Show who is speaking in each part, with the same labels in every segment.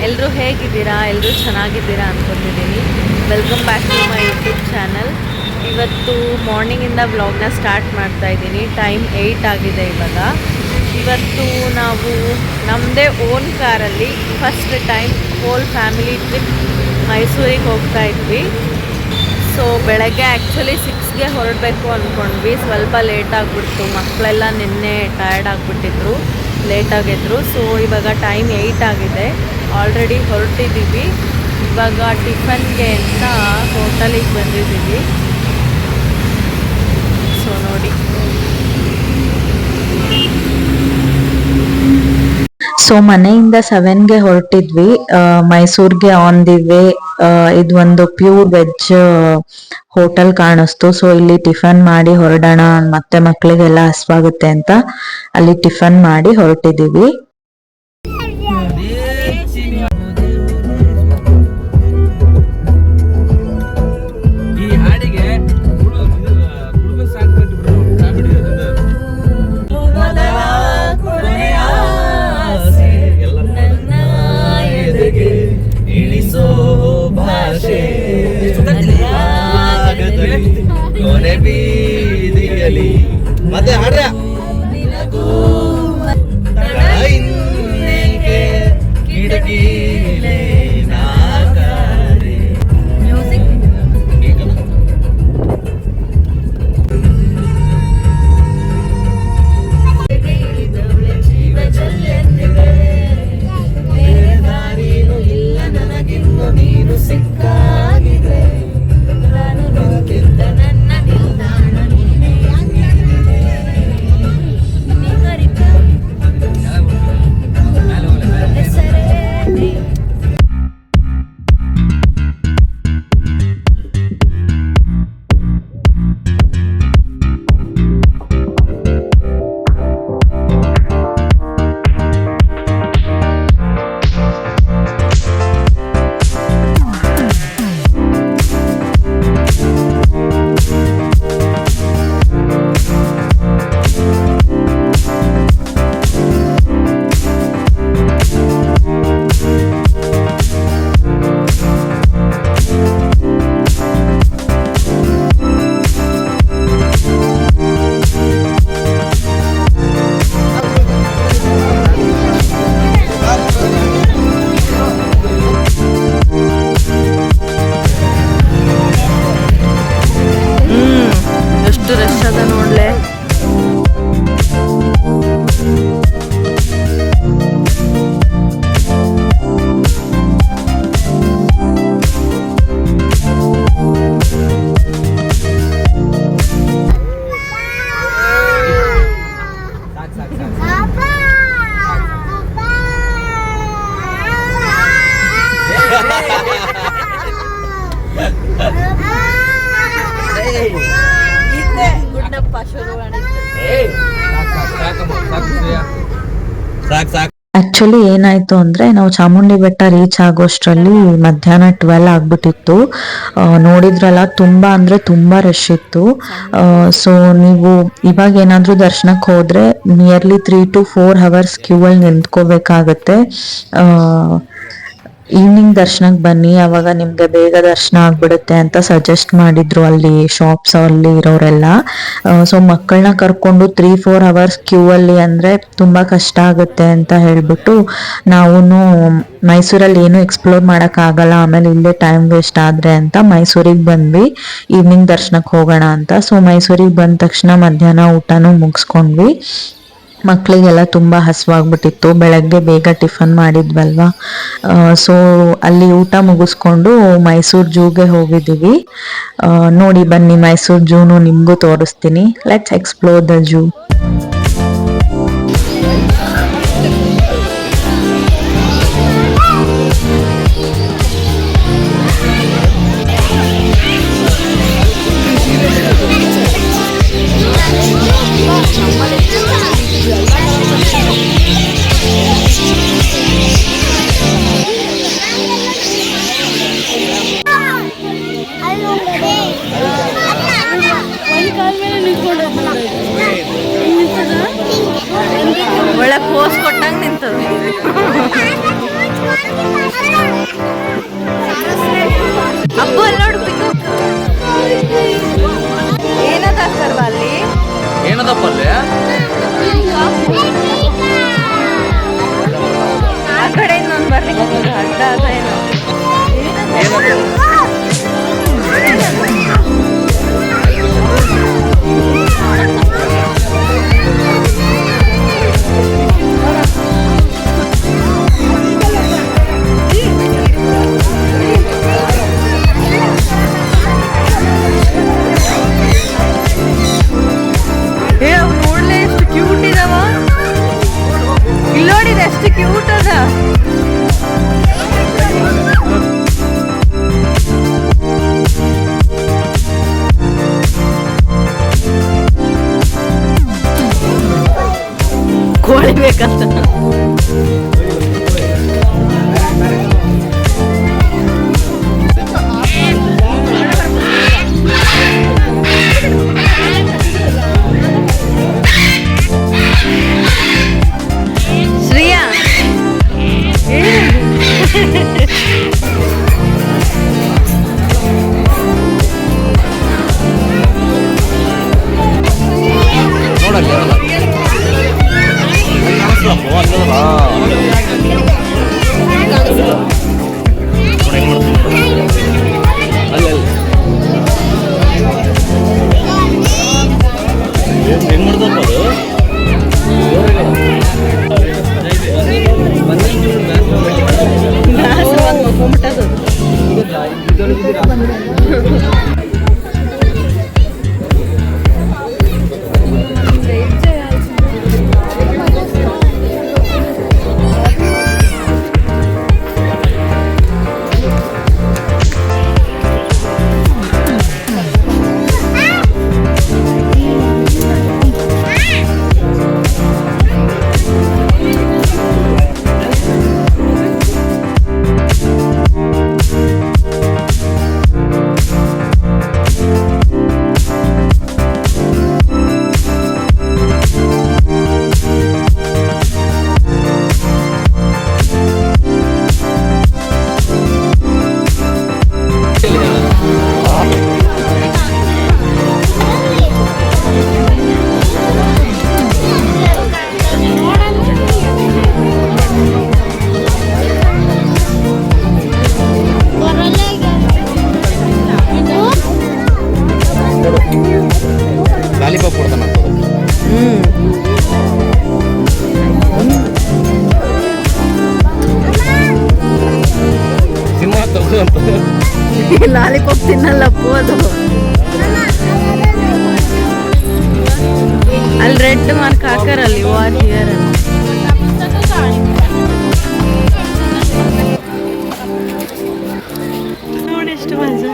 Speaker 1: ಎಲ್ಲರೂ ಹೇಗಿದ್ದೀರಾ? ಎಲ್ಲರೂ ಚೆನ್ನಾಗಿದ್ದೀರಾ ಅಂದ್ಕೊಂಡಿದ್ದೀನಿ. Welcome back to my YouTube channel. ಇವತ್ತು ಮಾರ್ನಿಂಗಿಂದ ವ್ಲಾಗ್ನ ಸ್ಟಾರ್ಟ್ ಮಾಡ್ತಾ ಇದ್ದೀನಿ. ಟೈಮ್ 8 ಆಗಿದೆ ಇವಾಗ. ಇವತ್ತು ನಾವು ನಮ್ಮದೇ ಓನ್ ಕಾರಲ್ಲಿ first time whole family trip ಮೈಸೂರಿಗೆ ಹೋಗ್ತಾ ಇದ್ವಿ. ಸೊ ಬೆಳಗ್ಗೆ ಆ್ಯಕ್ಚುಲಿ 6ಗೆ ಹೊರಡಬೇಕು ಅಂದ್ಕೊಂಡ್ವಿ. ಸ್ವಲ್ಪ ಲೇಟ್ ಆಗಿಬಿಡ್ತು. ಮಕ್ಕಳೆಲ್ಲ ನಿನ್ನೆ ಟಯರ್ಡ್ ಆಗಿಬಿಟ್ಟಿದ್ರು, ಲೇಟಾಗಿದ್ರು. ಸೊ ಇವಾಗ ಟೈಮ್ 8 ಆಗಿದೆ. ಆಲ್ರೆಡಿ ಹೊರಟಿದ್ದೀವಿ. ಇವಾಗ ಟಿಫನ್ಗೆ ಅಂತ ಹೋಟೆಲಿಗೆ ಬಂದಿದ್ದೀವಿ. ಸೊ ನೋಡಿ.
Speaker 2: ಸೊ ಮನೆಯಿಂದ 7ಗೆ ಹೊರಟಿದ್ವಿ ಮೈಸೂರಿಗೆ ಆನ್ ದಿ ವೇ. ಇದು ಒಂದು ಪ್ಯೂರ್ ವೆಜ್ ಹೋಟೆಲ್ ಕಾಣಿಸ್ತು. ಸೊ ಇಲ್ಲಿ ಟಿಫನ್ ಮಾಡಿ ಹೊರಡೋಣ, ಮತ್ತೆ ಮಕ್ಕಳಿಗೆಲ್ಲ ಹಸ್ವಾಗುತ್ತೆ ಅಂತ ಅಲ್ಲಿ ಟಿಫನ್ ಮಾಡಿ ಹೊರಟಿದ್ದೀವಿ.
Speaker 3: ಮತ್ತೆ ಹಾಡ್ರ ಕಿಟಕಿ
Speaker 2: ಆಕ್ಚುಲಿ ಏನಾಯ್ತು ಅಂದ್ರೆ, ನಾವು ಚಾಮುಂಡಿ ಬೆಟ್ಟ ರೀಚ್ ಆಗೋಷ್ಟ್ರಲ್ಲಿ ಮಧ್ಯಾಹ್ನ 12 ಆಗ್ಬಿಟ್ಟಿತ್ತು. ನೋಡಿದ್ರಲ್ಲ, ತುಂಬಾ ಅಂದ್ರೆ ತುಂಬಾ ರಶ್ ಇತ್ತು. ಸೊ ನೀವು ಇವಾಗ ಏನಾದ್ರೂ ದರ್ಶನಕ್ಕೆ ಹೋದ್ರೆ ನಿಯರ್ಲಿ 3 to 4 hours ಕ್ಯೂ ಅಲ್ಲಿ ನಿಂತ್ಕೋಬೇಕಾಗತ್ತೆ. ಈವ್ನಿಂಗ್ ದರ್ಶನಕ್ಕೆ ಬನ್ನಿ, ಅವಾಗ ನಿಮ್ಗೆ ಬೇಗ ದರ್ಶನ ಆಗ್ಬಿಡುತ್ತೆ ಅಂತ ಸಜೆಸ್ಟ್ ಮಾಡಿದ್ರು ಅಲ್ಲಿ ಶಾಪ್ಸ್ ಅಲ್ಲಿ ಇರೋರೆಲ್ಲ. ಸೊ ಮಕ್ಕಳನ್ನ ಕರ್ಕೊಂಡು 3-4 hours ಕ್ಯೂ ಅಲ್ಲಿ ಅಂದ್ರೆ ತುಂಬಾ ಕಷ್ಟ ಆಗುತ್ತೆ ಅಂತ ಹೇಳ್ಬಿಟ್ಟು ನಾವು ಮೈಸೂರಲ್ಲಿ ಏನು ಎಕ್ಸ್ಪ್ಲೋರ್ ಮಾಡಕ್ ಆಗಲ್ಲ, ಆಮೇಲೆ ಇಲ್ಲೇ ಟೈಮ್ ವೇಸ್ಟ್ ಆದ್ರೆ ಅಂತ ಮೈಸೂರಿಗೆ ಬಂದ್ವಿ ಈವ್ನಿಂಗ್ ದರ್ಶನಕ್ಕೆ ಹೋಗೋಣ ಅಂತ. ಸೊ ಮೈಸೂರಿಗೆ ಬಂದ ತಕ್ಷಣ ಮಧ್ಯಾಹ್ನ ಊಟನೂ ಮುಗಿಸ್ಕೊಂಡ್ವಿ. ಮಕ್ಕಳಿಗೆಲ್ಲ ತುಂಬ ಹಸಿವಾಗ್ಬಿಟ್ಟಿತ್ತು, ಬೆಳಗ್ಗೆ ಬೇಗ ಟಿಫನ್ ಮಾಡಿದ್ವಲ್ವಾ. ಸೊ ಅಲ್ಲಿ ಊಟ ಮುಗಿಸ್ಕೊಂಡು ಮೈಸೂರು ಝೂಗೆ ಹೋಗಿದ್ದೀವಿ. ನೋಡಿ ಬನ್ನಿ, ಮೈಸೂರು ಝೂನು ನಿಮಗೂ ತೋರಿಸ್ತೀನಿ. Let's explore the zoo.
Speaker 1: ಒಳ್ಳೆ ಪೋಸ್ ಕೊಟ್ಟಂಗೆ ನಿಂತದ.
Speaker 3: ಏನದಪ್ಪ ಅಲ್ಲಿ
Speaker 1: ಆ ಕಡೆಯಿಂದ ನಾನು ಬರ್ಲಿಕ್ಕೆ ಅಡ್ಡ ಅದ ಏನೋ
Speaker 3: ಏನದು
Speaker 1: ಏ ಅವ್ ನೋಡ್ಲೆ ಎಷ್ಟು ಕ್ಯೂಟ್ ಇದಾವ ಇಲ್ಲಿ ನೋಡಿದ ಎಷ್ಟು ಕ್ಯೂಟ್ ಅದ ಕೋಳಿ ಬೇಕಂತ ಶ್ರೀಯಾ
Speaker 3: ನೋಡಲ್ಲ ಹೆಂಗ್ ಮಾಡ್ದಪ್ಪ ಅದು ಲಾಲಿಪಾಪ್ ಕೊಡ್ತಾನ ಸಿನಿಮಾ ತಗೋ ಅಂತ
Speaker 1: ಲಾಲಿಪಾಪ್ ತಿನ್ನಲ್ಲಪ್ಪು ಅದು ಅಲ್ಲಿ ರೆಡ್ ಮಾರ್ಕ್ ಹಾಕಾರಲ್ಲಿ ವಾಚ್ ಇಯರ್ ನೋಡಿ ಎಷ್ಟು ಮಜಾ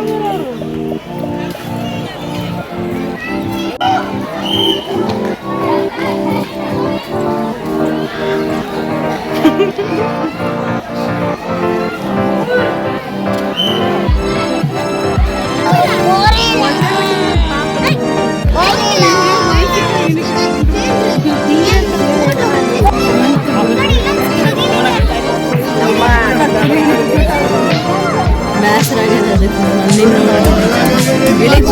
Speaker 1: ಬೇಸರಾಗ್ಯದ ಅದಕ್ಕೆ ವಿಲೇಜ್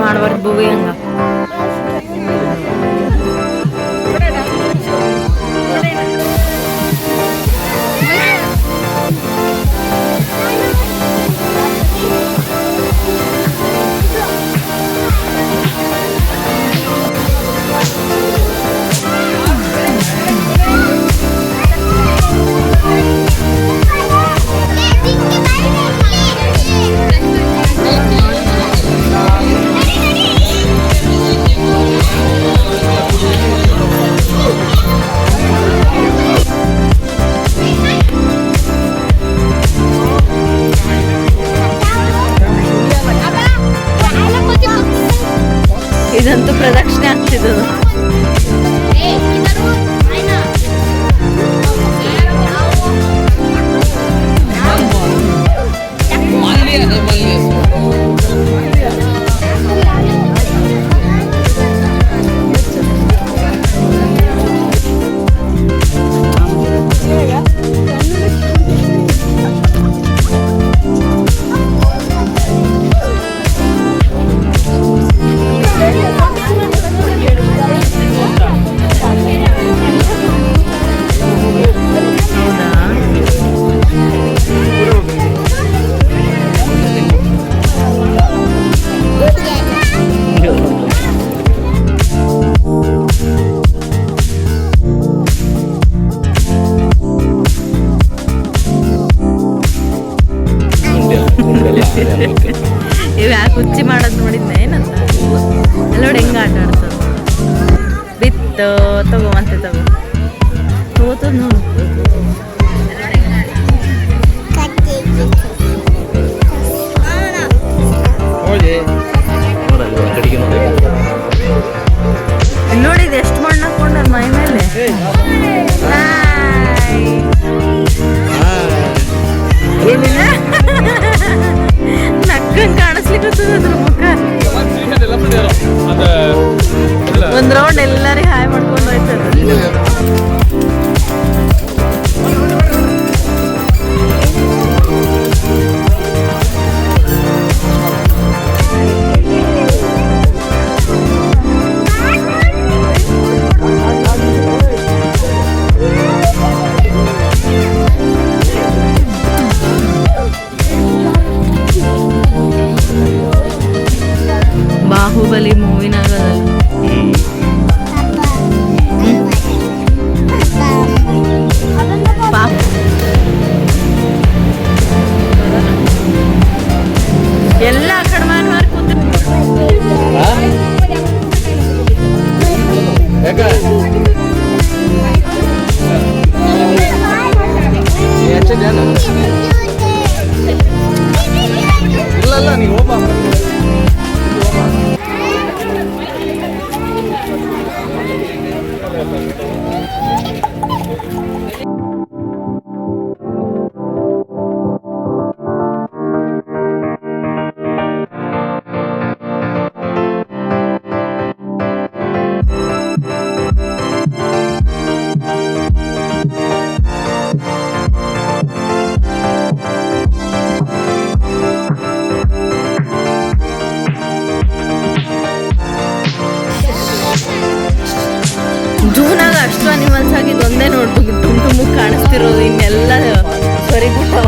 Speaker 1: ಮಾಡ್ಬಾರ್ದು ಭೂವಿ ಹಂಗ. ಇದಂತೂ ಪ್ರದಕ್ಷಿಣೆ ಆಗ್ತಿದ್ದದು. ಇವ್ ಯಾಕೆ ಹುಚ್ಚಿ ಮಾಡೋದು ನೋಡಿದ್ನ ಏನಂತ ಎಲ್ಲ ನೋಡಿ ಹೆಂಗ ಆಟ ಆಡ್ತದ. ಬಿತ್ತು ತಗೋ ಮತ್ತೆ ತಗೋ ನೋಡು. ನೋಡಿದ್ ಎಷ್ಟು ಮಣ್ಣು ಹಾಕೊಂಡ ಮೈ ಮೇಲೆ. ನಕ್ಕಂಗ್ ಕಾಣಿಸ್ಲಿಕ್ಕೆ ಮುಖ. ಒಂದ್ ರೌಂಡ್ ಎಲ್ಲರಿಗೂ ಹಾಯ್ ಮಾಡ್ಕೊಂಡು ಹೋಯ್ತದ. ಬಾಹುಬಲಿ ಮೂವಿನಾಗದಲ್ಲ. ಎಲ್ಲ ಆ ಕಡೆ ಮಾನವಾರ
Speaker 3: ಇಲ್ಲ ನೀವು ಹೋಗ.
Speaker 1: ಜೂನಾಗ ಅಷ್ಟು ಅನಿಮಲ್ಸ್ ಆಗಿದ್ದು ಒಂದೇ ನೋಡ್ಬೇಕು ಟುಮ್ ಕಾಣಿಸ್ತಿರೋದು. ಇನ್ನೆಲ್ಲ ಸರಿಬಿಟ್ಟವ.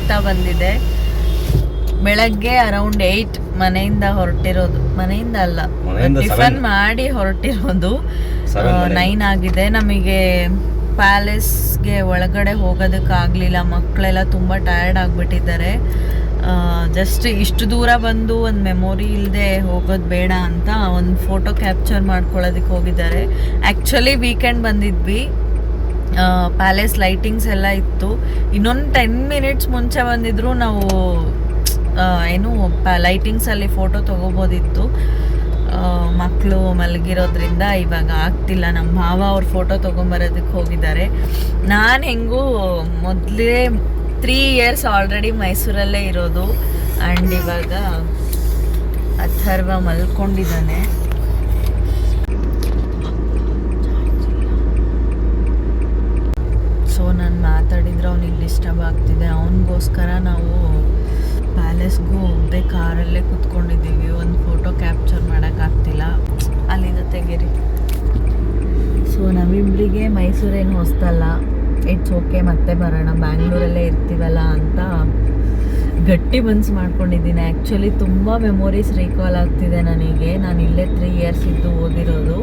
Speaker 1: ಆಗ್ತಾ ಬಂದಿದೆ. ಬೆಳಗ್ಗೆ ಅರೌಂಡ್ 8 ಮನೆಯಿಂದ ಹೊರಟಿರೋದು, ಮನೆಯಿಂದ ಅಲ್ಲ, ಟಿಫನ್ ಮಾಡಿ ಹೊರಟಿರೋದು. 9 ಆಗಿದೆ. ನಮಗೆ ಪ್ಯಾಲೇಸ್ಗೆ ಒಳಗಡೆ ಹೋಗೋದಕ್ಕಾಗಲಿಲ್ಲ, ಮಕ್ಕಳೆಲ್ಲ ತುಂಬ ಟಯರ್ಡ್ ಆಗಿಬಿಟ್ಟಿದ್ದಾರೆ. ಜಸ್ಟ್ ಇಷ್ಟು ದೂರ ಬಂದು ಒಂದು ಮೆಮೊರಿ ಇಲ್ಲದೆ ಹೋಗೋದು ಬೇಡ ಅಂತ ಒಂದು ಫೋಟೋ ಕ್ಯಾಪ್ಚರ್ ಮಾಡ್ಕೊಳ್ಳೋದಕ್ಕೆ ಹೋಗಿದ್ದಾರೆ. ಆ್ಯಕ್ಚುಲಿ ವೀಕೆಂಡ್ ಬಂದಿದ್ವಿ, ಪ್ಯಾಲೇಸ್ ಲೈಟಿಂಗ್ಸ್ ಎಲ್ಲ ಇತ್ತು. ಇನ್ನೊಂದು 10 ಮಿನಿಟ್ಸ್ ಮುಂಚೆ ಬಂದಿದ್ರು ನಾವು ಲೈಟಿಂಗ್ಸಲ್ಲಿ ಫೋಟೋ ತೊಗೋಬೋದಿತ್ತು. ಮಕ್ಕಳು ಮಲಗಿರೋದ್ರಿಂದ ಇವಾಗ ಆಗ್ತಿಲ್ಲ. ನಮ್ಮ ಭಾವ ಅವ್ರ ಫೋಟೋ ತೊಗೊಂಬರೋದಕ್ಕೆ ಹೋಗಿದ್ದಾರೆ. ನಾನು ಹೆಂಗೂ ಮೊದಲೇ 3 ಇಯರ್ಸ್ ಆಲ್ರೆಡಿ ಮೈಸೂರಲ್ಲೇ ಇರೋದು. ಆ್ಯಂಡ್ ಇವಾಗ ಅಥರ್ವ ಮಲ್ಕೊಂಡಿದ್ದಾನೆ. ಸೊ ನಾನು ಮಾತಾಡಿದ್ರೆ ಅವನಿಗೆ ಡಿಸ್ಟರ್ಬ್ ಆಗ್ತಿದೆ. ಅವನಿಗೋಸ್ಕರ ನಾವು ಪ್ಯಾಲೇಸ್ಗೂ ಹೋಗದೆ ಕಾರಲ್ಲೇ ಕುತ್ಕೊಂಡಿದ್ದೀವಿ. ಒಂದು ಫೋಟೋ ಕ್ಯಾಪ್ಚರ್ ಮಾಡೋಕ್ಕಾಗ್ತಿಲ್ಲ. ಅಲ್ಲಿಂದ ತೆಗೀರಿ. ಸೊ ನಮ್ಮಿಬ್ಬರಿಗೆ ಮೈಸೂರೇನು ಹೊಸ್ತಲ್ಲ, ಇಟ್ಸ್ ಓಕೆ, ಮತ್ತೆ ಬರೋಣ, ಬ್ಯಾಂಗ್ಳೂರಲ್ಲೇ ಇರ್ತೀವಲ್ಲ ಅಂತ ಗಟ್ಟಿ ಮನ್ಸು ಮಾಡ್ಕೊಂಡಿದ್ದೀನಿ. ಆ್ಯಕ್ಚುಲಿ ತುಂಬ ಮೆಮೊರೀಸ್ ರೀಕಾಲ್ ಆಗ್ತಿದೆ ನನಗೆ. ನಾನು ಇಲ್ಲೇ 3 ಇಯರ್ಸ್ ಇದ್ದು ಓದಿರೋದು,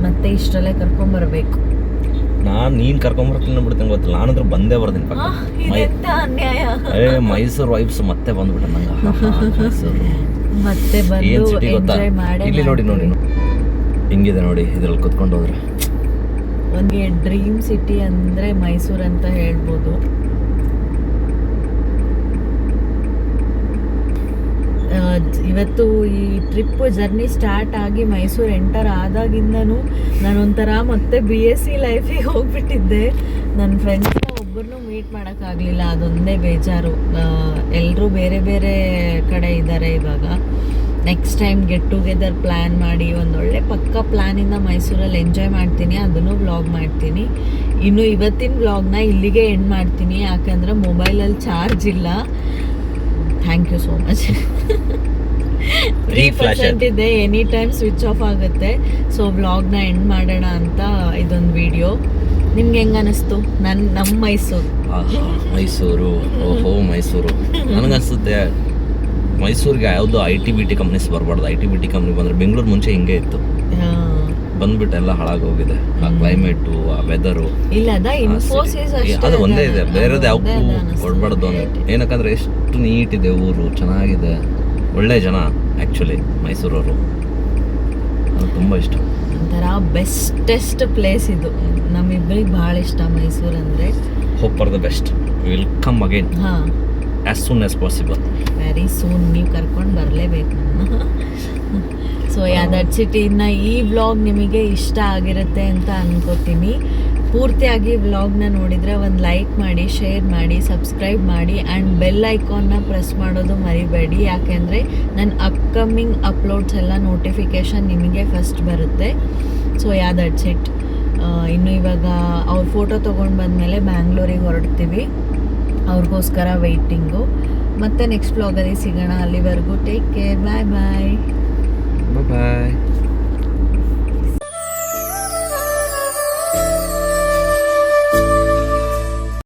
Speaker 1: ಮತ್ತೆ ಇಷ್ಟರಲ್ಲೇ ಕರ್ಕೊಂಬರ್ಬೇಕು.
Speaker 3: ನೀನ್ ಕರ್ಕೊಂಬರ್ತೀನಿ ಬಿಡ್ತೀನಿ ಗೊತ್ತಿಲ್ಲ, ನಾನಂದ್ರೆ ಬಂದೇ ಬರ್ತೀನಿ.
Speaker 1: ಅನ್ಯಾಯ.
Speaker 3: ಮೈಸೂರು ವೈಬ್ಸ್ ಮತ್ತೆ ಬಂದ್ಬಿಟ್ಟ ನಂಗೆ. ಮೈಸೂರು
Speaker 1: ಮತ್ತೆ ಬಂದು ಎಂಜಾಯ್ ಮಾಡಿ.
Speaker 3: ಇಲ್ಲಿ ನೋಡಿ ಹಿಂಗಿದೆ ನೋಡಿ, ಇದ್ರಲ್ಲಿ ಕುತ್ಕೊಂಡು ಹೋದ್ರೆ
Speaker 1: ಒಂದು ಡ್ರೀಮ್ ಸಿಟಿ ಅಂದರೆ ಮೈಸೂರು ಅಂತ ಹೇಳ್ಬೋದು. ಇವತ್ತು ಈ ಟ್ರಿಪ್ಪು ಜರ್ನಿ ಸ್ಟಾರ್ಟ್ ಆಗಿ ಮೈಸೂರು ಎಂಟರ್ ಆದಾಗಿಂದನೂ ನಾನೊಂಥರ ಮತ್ತೆ BSc ಲೈಫಿಗೆ ಹೋಗ್ಬಿಟ್ಟಿದ್ದೆ. ನನ್ನ ಫ್ರೆಂಡ್ಸ್ನ ಒಬ್ಬರನ್ನೂ ಮೀಟ್ ಮಾಡೋಕ್ಕಾಗಲಿಲ್ಲ, ಅದೊಂದೇ ಬೇಜಾರು. ಎಲ್ಲರೂ ಬೇರೆ ಬೇರೆ ಕಡೆ ಇದ್ದಾರೆ ಇವಾಗ. Next time get together plan ಮಾಡಿ ಒಂದೊಳ್ಳೆ ಪಕ್ಕ ಪ್ಲ್ಯಾನಿಂದ ಮೈಸೂರಲ್ಲಿ ಎಂಜಾಯ್ ಮಾಡ್ತೀನಿ, ಅದನ್ನು ವ್ಲಾಗ್ ಮಾಡ್ತೀನಿ. ಇನ್ನು ಇವತ್ತಿನ ವ್ಲಾಗ್ನ ಇಲ್ಲಿಗೆ ಎಂಡ್ ಮಾಡ್ತೀನಿ, ಯಾಕಂದರೆ ಮೊಬೈಲಲ್ಲಿ ಚಾರ್ಜ್ ಇಲ್ಲ. Thank you so much. 3% ಇದೆ, ಎನಿ ಟೈಮ್ ಸ್ವಿಚ್ ಆಫ್ ಆಗುತ್ತೆ. ಸೊ ವ್ಲಾಗ್ನ ಎಂಡ್ ಮಾಡೋಣ ಅಂತ ಇದೊಂದು ವಿಡಿಯೋ. ನಿಮ್ಗೆ ಹೆಂಗೆ ಅನ್ನಿಸ್ತು ನಮ್ಮ
Speaker 3: ಮೈಸೂರು? ಓಹೋ ಮೈಸೂರು. ನನಗನ್ಸುತ್ತೆ ಮೈಸೂರಿಗೆ ಯಾವುದು IT-BT ಕಂಪ್ನೀಸ್ ಬರಬಾರ್ದು. IT-BT ಕಂಪ್ನಿ ಬಂದರೆ ಬೆಂಗಳೂರು ಮುಂಚೆ ಹಿಂಗೆ ಇತ್ತು, ಬಂದ್ಬಿಟ್ಟು ಎಲ್ಲ ಹಾಳಾಗೋಗಿದೆ. ಆ ಕ್ಲೈಮೇಟು, ಆ ವೆದರು, ಅದು ಒಂದೇ ಇದೆ, ಬೇರೆದು ಯಾವಕ್ಕೂ ಕೊಡಬಾರ್ದು ಅಂತ. ಏನಕ್ಕಂದ್ರೆ ಎಷ್ಟು ನೀಟ್ ಇದೆ ಊರು, ಚೆನ್ನಾಗಿದೆ, ಒಳ್ಳೆ ಜನ. ಆ್ಯಕ್ಚುಲಿ ಮೈಸೂರವರು ನನಗೆ ತುಂಬ ಇಷ್ಟ.
Speaker 1: ಒಂಥರ ಬೆಸ್ಟೆಸ್ಟ್ ಪ್ಲೇಸ್ ಇದು. ನಮ್ಮಿಬ್ಬರಿಗೆ ಭಾಳ ಇಷ್ಟ ಮೈಸೂರು ಅಂದರೆ.
Speaker 3: Hope for the best, will come again as soon as possible.
Speaker 1: Very soon ನೀವು ಕರ್ಕೊಂಡು ಬರಲೇಬೇಕು ನನ್ನ. So that's it. ಇನ್ನು ಈ ವ್ಲಾಗ್ ನಿಮಗೆ ಇಷ್ಟ ಆಗಿರುತ್ತೆ ಅಂತ ಅನ್ಕೋತೀನಿ. ಪೂರ್ತಿಯಾಗಿ ವ್ಲಾಗ್ನ ನೋಡಿದರೆ ಒಂದು ಲೈಕ್ ಮಾಡಿ, ಶೇರ್ ಮಾಡಿ, ಸಬ್ಸ್ಕ್ರೈಬ್ ಮಾಡಿ ಆ್ಯಂಡ್ ಬೆಲ್ ಐಕಾನ್ನ ಪ್ರೆಸ್ ಮಾಡೋದು ಮರಿಬೇಡಿ. ಯಾಕೆಂದರೆ ನನ್ನ ಅಪ್ಕಮಿಂಗ್ ಅಪ್ಲೋಡ್ಸ್ ಎಲ್ಲ ನೋಟಿಫಿಕೇಷನ್ ನಿಮಗೆ ಫಸ್ಟ್ ಬರುತ್ತೆ. So that's it. ಇನ್ನು ಇವಾಗ ಅವ್ರ ಫೋಟೋ ತೊಗೊಂಡು ಬಂದಮೇಲೆ ಬ್ಯಾಂಗ್ಳೂರಿಗೆ ಹೊರಡ್ತೀವಿ, ಅವ್ರಿಗೋಸ್ಕರ ವೆಯ್ಟಿಂಗು. ಮತ್ತೆ ನೆಕ್ಸ್ಟ್ ವ್ಲಾಗಲ್ಲಿ ಸಿಗೋಣ. ಅಲ್ಲಿವರೆಗೂ ಟೇಕ್ ಕೇರ್, ಬಾಯ್ ಬಾಯ್.
Speaker 3: ಬಾಯ್.